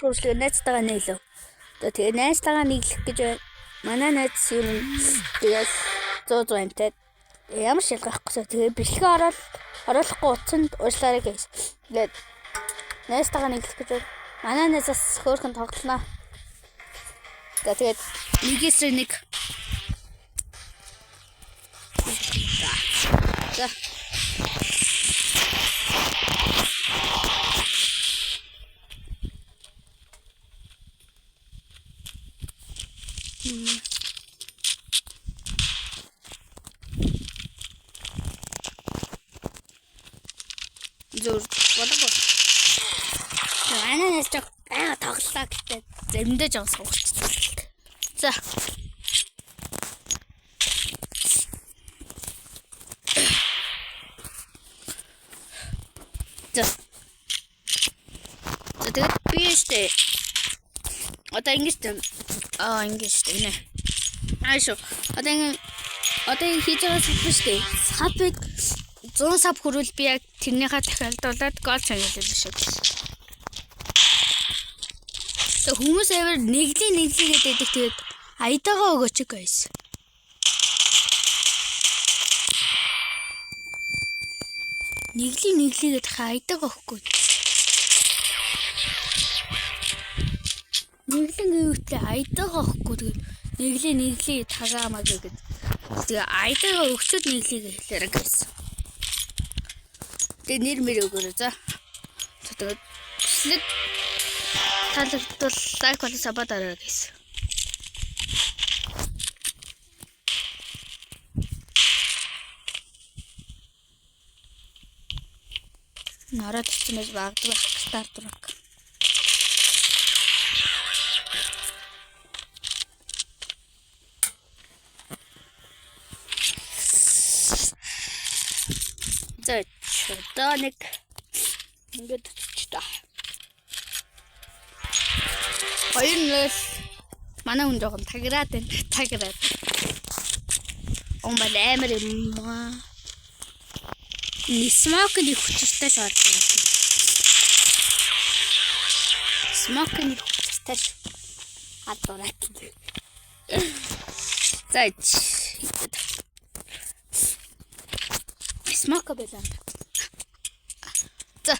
хүрчлээ найзтайгаа нийлв. Тэгээ найзтайгаа нийлэх гэж байна. Манай найз юм тэгэл 100 амтай ямар шалгахгүй. Тэгээ бэлгээ оруулахгүй утсанд уучлаарай гэж. Тэгээд найзтайгаа нийлэх гэж байна. Манай найзаас хөөрхөн тоглоно. Тэгээд нэгээс нэг за зур болоо. Ананаас ч тоглолаа гэдэг заримдаа жоо суугчдаг. За. Тэгээд би штэ. Одоо ингэж нэ. Аашо. Одоо хийж байгаа сав штэ. Савыг 100 сав хүрвэл би яг тэрнийхээ дахиалдуулаад гол санагдаж шүү. Тэг хүмүүс аваар нэглийгээд байдаг. Тэгээд аядагаа өгөөч guys. Нэглийгээд аядагаа өгөхгүй. Нэглэнгээвтэй аядагаа өгөхгүй. Тэгээд нэглий тагаамаа гэдэг. Тэгээ аядагаа өгчөд нэглийгээ хэлээрэй guys. Тэгээ нэр мэр өгөөрэй за. Тэгээд бичлэг таалагдвал лайк болон сабад арай guys. Нараад чимээс багдаг стартурак. За одоо нэг ингээд чита. Хоёр нэл манай хүн жоохон таграад байна. Омбал амар юм аа. Смокны хүчтэй шууд байна. Смокны хүчтэй хатурат. Зайч. Смок байлаа. За.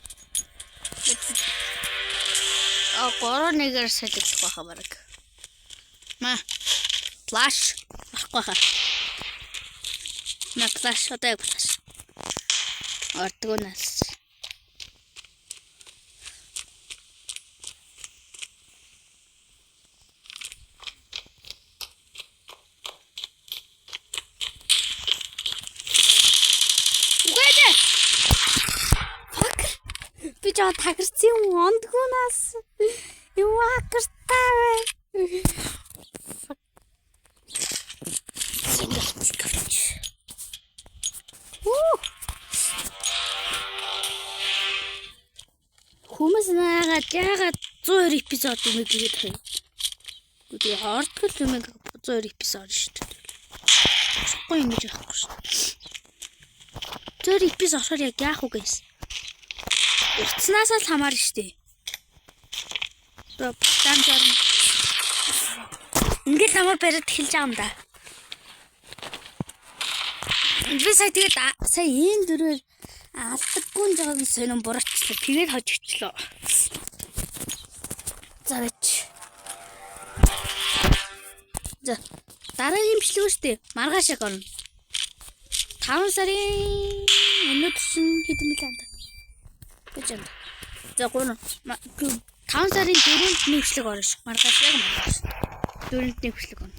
Коронавигэр сэтгэх баха бараг. Ма. Флаш. Ахгүй хаа. На флаш одоо флаш. Ортгонас. Би жоо тагэрсэн ондгоонаас юу хакертай. Хүмүүс яагаад 102 эпизод үгээд байна. Үгүй хардгал юмэг 102 эпизод шүү дээ. Чахгүй юм гэж яахгүй шүү. 102 эпизод яг яах вэ гэсэн. Утаснаас л хамаарна шүү дээ. Дамжаар. Ингээд хамаар бариад эхэлж байгаа юм да. Би сая энэ дөрөөр алдаггүй жагаан сонин буруучлаа. Тэгээд хожигчлоо. За бич. За дараагийн бичлэг шүү дээ. Маргааш яг орно. 5 сарын өнөөдөр хэдэн мэлээ анда. Гэжэнд. За 5 сарын 4-нд нэвшлэг орно ш. Маргааш яг маргааш. 4-нд нэвшлэг орно.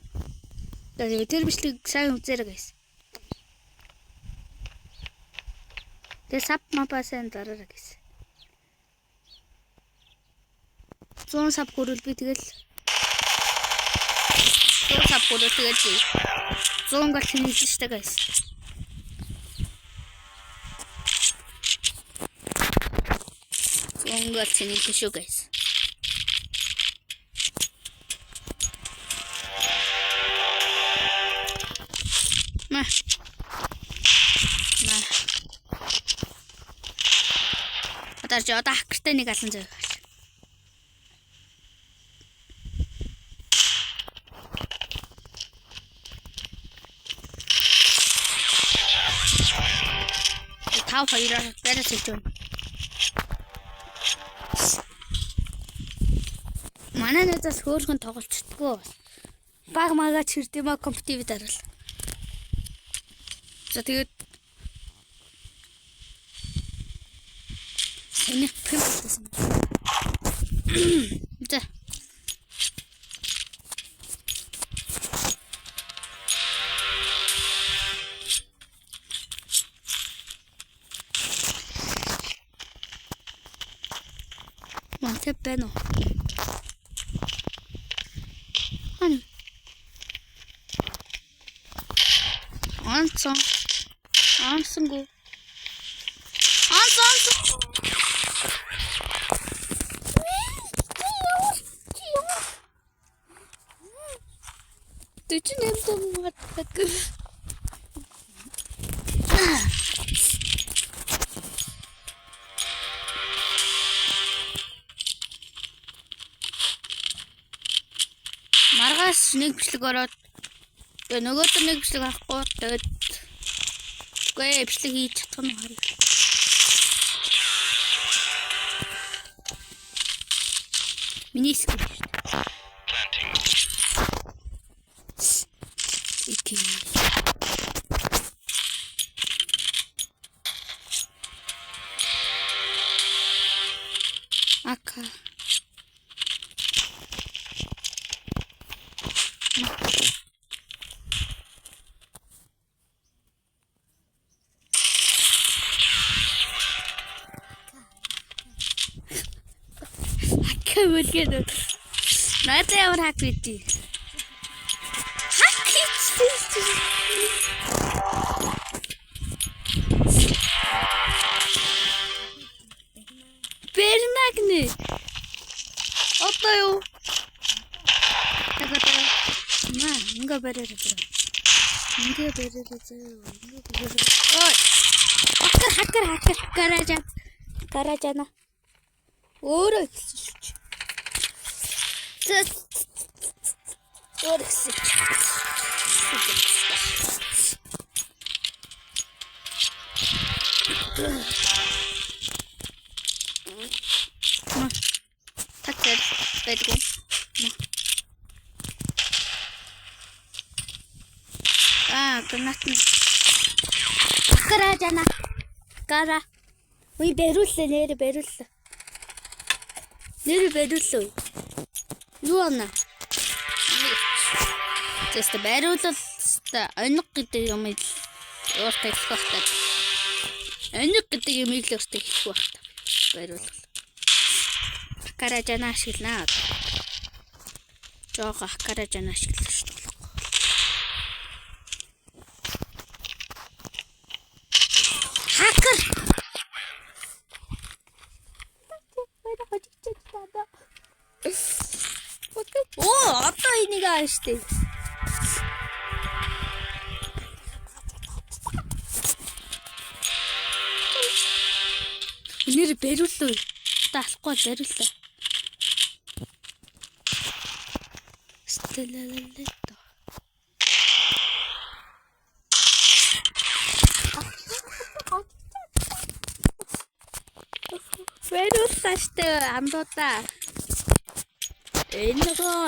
Тэгээд тэр бичлэг сайн үзээрэй guys. Тэгээ саб мапасан дараарай guys. 100 саб хүрвэл би тэгэл 100 саб хүрвэл тэгэл 100 гол хийлээ штэ guys. Гол хийлээ шүү guys. Одоо хакертай нэг алан заяа. 5-2-оор бариад хэлж байна. Манай надаас хөөргөн тоглолцдгоо. Баг магаа чирдэмэ компьютер даруул. За тэгээд энэ филмтэйсэн. За. Мантэ бэнэ. Ансангүй. Тэчин юмсан матдаг. Маргаас нэг бичлэг ороод нөгөөдөр нэг бичлэг авахгүй тэгээд гээ бичлэг хийж чадах нь харъя. Миний скил шүү дээ. Ики. Ака. Кэмэлгээд надад ямар хак байдгийг хак хийчихсэн. Бернагны одоо юу tagad наа ингээ бариад ой хакер гаражана өөрөө хэлсэн шүү чи. Орхис. Такер бэдгүн. Гранатны. Гаражана. Гара. Уй бэрүүлээ нэр бэрүүлээ. Юу ана? Тэст бэрүүлэл оног гэдэг юм ил ууртай хэлэх багтаа. Оног гэдэг юм ил ууртай хэлэх багтаа. Бэрүүлэл. Каражана ашиглана. Жоо каражана ашиглах шүү дээ. Хакер. Оо, одоо энийг ааштай. Нэр бэрүүлээ. Таахгүй бэрүүлээ. Стэлэлэлээ. Бэрүүлээштэй амдуудаа. Энэ гоо.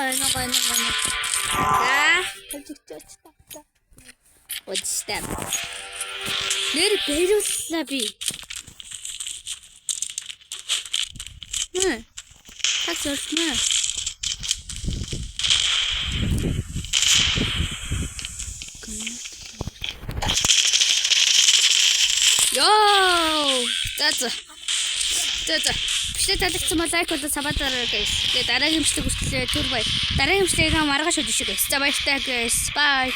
Өчтэй. Нэр бэрүүлээ би. Так зорчно. Йоо! За. Бичлэг таалагдсан бол лайк болоод сабадараа guys. Тэгээ дараагийн бичлэг хүртэл түр бай. Дараагийн бичлэгийг маргааш үзэж guys. За баяртай guys. Bye.